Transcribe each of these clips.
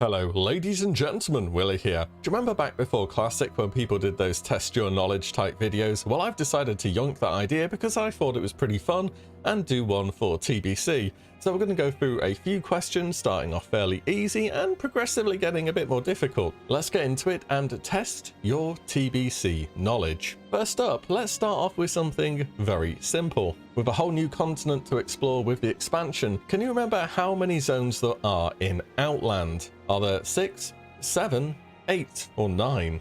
Hello ladies and gentlemen, Willie here. Do you remember back before Classic when people did those test your knowledge type videos? Well, I've decided to yonk that idea because I thought it was pretty fun and do one for TBC. So we're going to go through a few questions starting off fairly easy and progressively getting a bit more difficult. Let's get into it and test your TBC knowledge. First up, let's start off with something very simple. With a whole new continent to explore with the expansion, can you remember how many zones there are in Outland? Are there 6, 7, 8 or 9?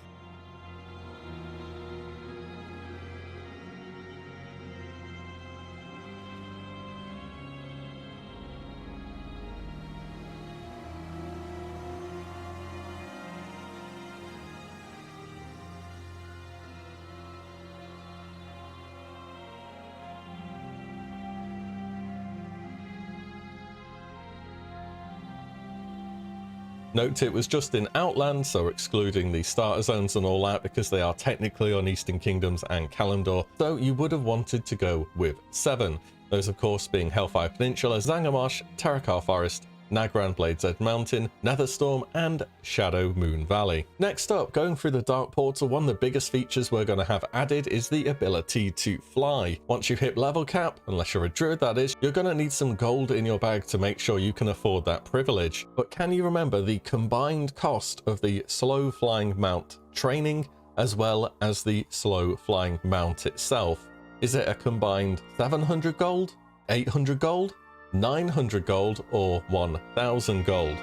Note it was just in Outland, so excluding the starter zones and all that because they are technically on Eastern Kingdoms and Kalimdor, so you would have wanted to go with 7. Those of course being Hellfire Peninsula, Zangarmarsh, Terakar Forest, Nagran Blades Edge Mountain, Netherstorm and Shadow Moon Valley. Next up, going through the Dark Portal, one of the biggest features we're going to have added is the ability to fly. Once you hit level cap, unless you're a druid that is, you're going to need some gold in your bag to make sure you can afford that privilege. But can you remember the combined cost of the slow flying mount training as well as the slow flying mount itself? Is it a combined 700 gold, 800 gold, 900 gold or 1000 gold?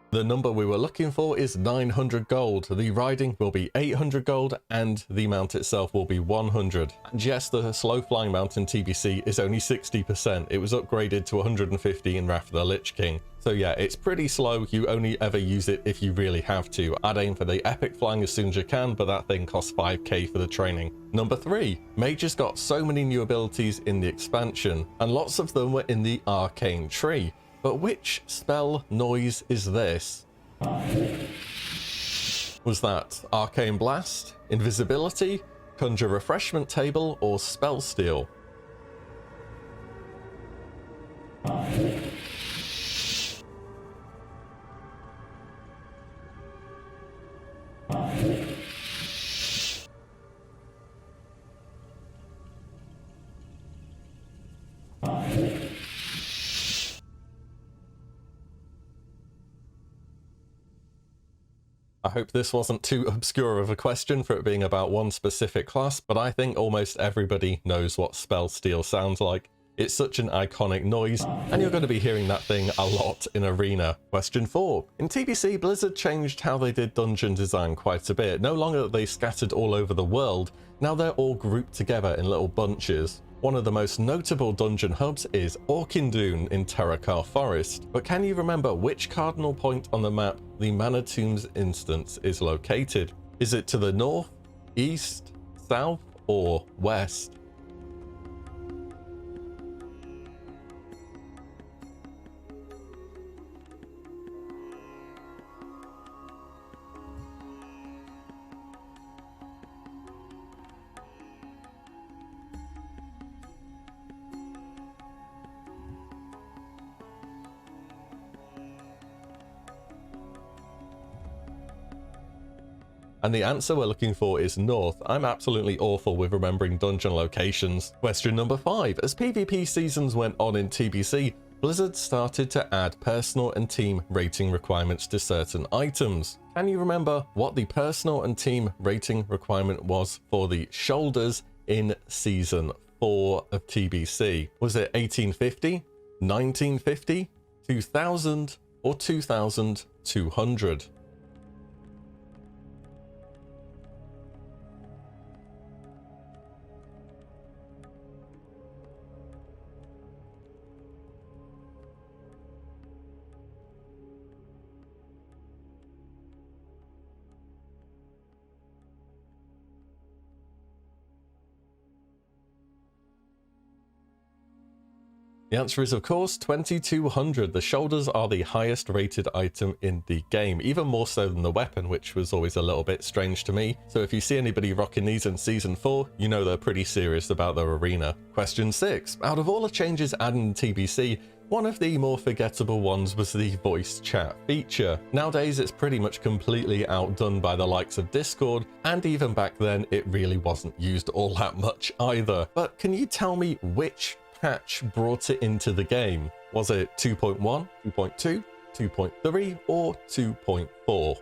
The number we were looking for is 900 gold. The riding will be 800 gold and the mount itself will be 100. And yes, the slow flying mount in TBC is only 60%. It was upgraded to 150 in Wrath of the Lich King. So yeah, it's pretty slow. You only ever use it if you really have to. I'd aim for the epic flying as soon as you can, but that thing costs 5k for the training. Number 3, Mages got so many new abilities in the expansion, and lots of them were in the Arcane Tree. But which spell noise is this? Was that Arcane Blast, Invisibility, Conjure Refreshment Table, or Spell Steal? I hope this wasn't too obscure of a question for it being about one specific class, but I think almost everybody knows what Spell Steal sounds like. It's such an iconic noise, and you're going to be hearing that thing a lot in Arena. Question 4. In TBC, Blizzard changed how they did dungeon design quite a bit. No longer are they scattered all over the world, now they're all grouped together in little bunches. One of the most notable dungeon hubs is Orkindoon in Terakar Forest, but can you remember which cardinal point on the map the Mana Tombs instance is located? Is it to the north, east, south, or west? And the answer we're looking for is north. I'm absolutely awful with remembering dungeon locations. Question number 5. As PvP seasons went on in TBC, Blizzard started to add personal and team rating requirements to certain items. Can you remember what the personal and team rating requirement was for the shoulders in Season 4 of TBC? Was it 1850, 1950, 2000, or 2200? The answer is, of course, 2200. The shoulders are the highest rated item in the game, even more so than the weapon, which was always a little bit strange to me. So if you see anybody rocking these in Season 4, you know they're pretty serious about their arena. Question 6. Out of all the changes added in TBC, one of the more forgettable ones was the voice chat feature. Nowadays, it's pretty much completely outdone by the likes of Discord, and even back then, it really wasn't used all that much either. But can you tell me which patch brought it into the game? Was it 2.1, 2.2, 2.3, or 2.4?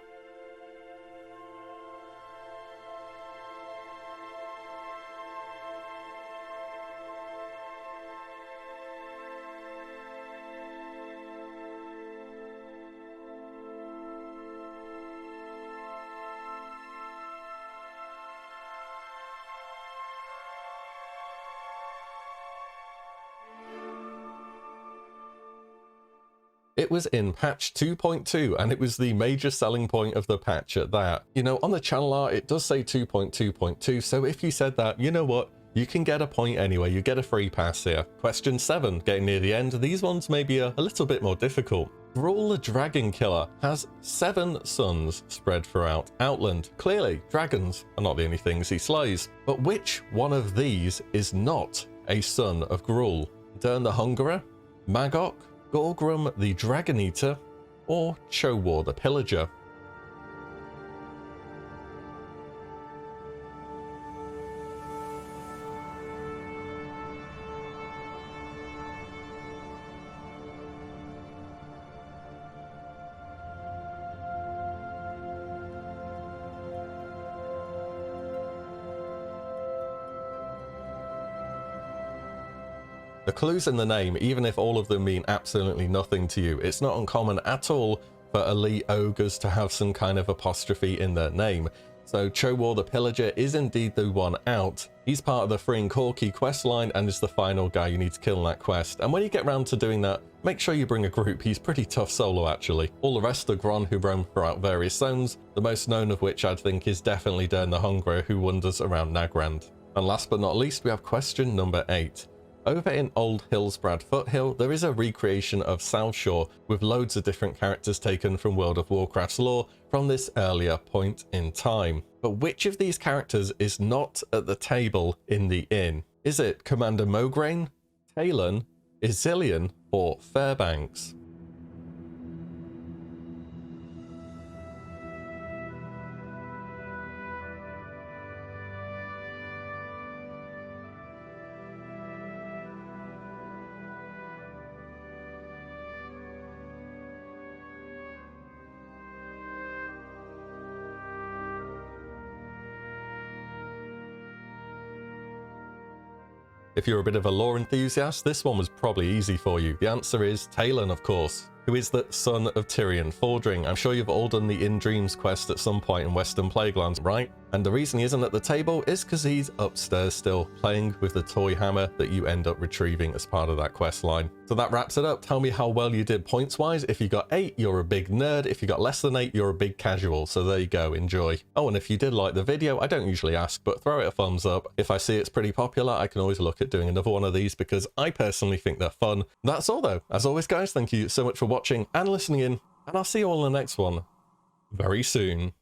It was in patch 2.2, and it was the major selling point of the patch at that. You know, on the channel art, it does say 2.2.2, so if you said that, you know what? You can get a point anyway, you get a free pass here. Question 7, getting near the end, these ones may be a little bit more difficult. Gruul the Dragon Killer has 7 sons spread throughout Outland. Clearly, dragons are not the only things he slays. But which one of these is not a son of Gruul? Dern the Hungerer, Magok, Gorgrim the Dragon Eater, or Chowar the Pillager? The clues in the name, even if all of them mean absolutely nothing to you, it's not uncommon at all for elite ogres to have some kind of apostrophe in their name. So Chowar the Pillager is indeed the one out. He's part of the Freeing Corki questline and is the final guy you need to kill in that quest. And when you get around to doing that, make sure you bring a group. He's pretty tough solo actually. All the rest are Gron who roam throughout various zones, the most known of which I'd think is definitely Dern the Hungerer, who wanders around Nagrand. And last but not least, we have question number 8. Over in Old Hillsbrad Foothill, there is a recreation of South Shore with loads of different characters taken from World of Warcraft's lore from this earlier point in time. But which of these characters is not at the table in the inn? Is it Commander Mograine, Talon, Izillion, or Fairbanks? If you're a bit of a lore enthusiast, this one was probably easy for you. The answer is Talon, of course, who is the son of Tyrion Fordring. I'm sure you've all done the In Dreams quest at some point in Western Plaguelands, right? And the reason he isn't at the table is because he's upstairs still, playing with the toy hammer that you end up retrieving as part of that quest line. So that wraps it up. Tell me how well you did points-wise. If you got 8, you're a big nerd. If you got less than 8, you're a big casual. So there you go, enjoy. Oh, and if you did like the video, I don't usually ask, but throw it a thumbs up. If I see it's pretty popular, I can always look at doing another one of these because I personally think they're fun. That's all though. As always, guys, thank you so much for watching and listening in, and I'll see you all in the next one very soon.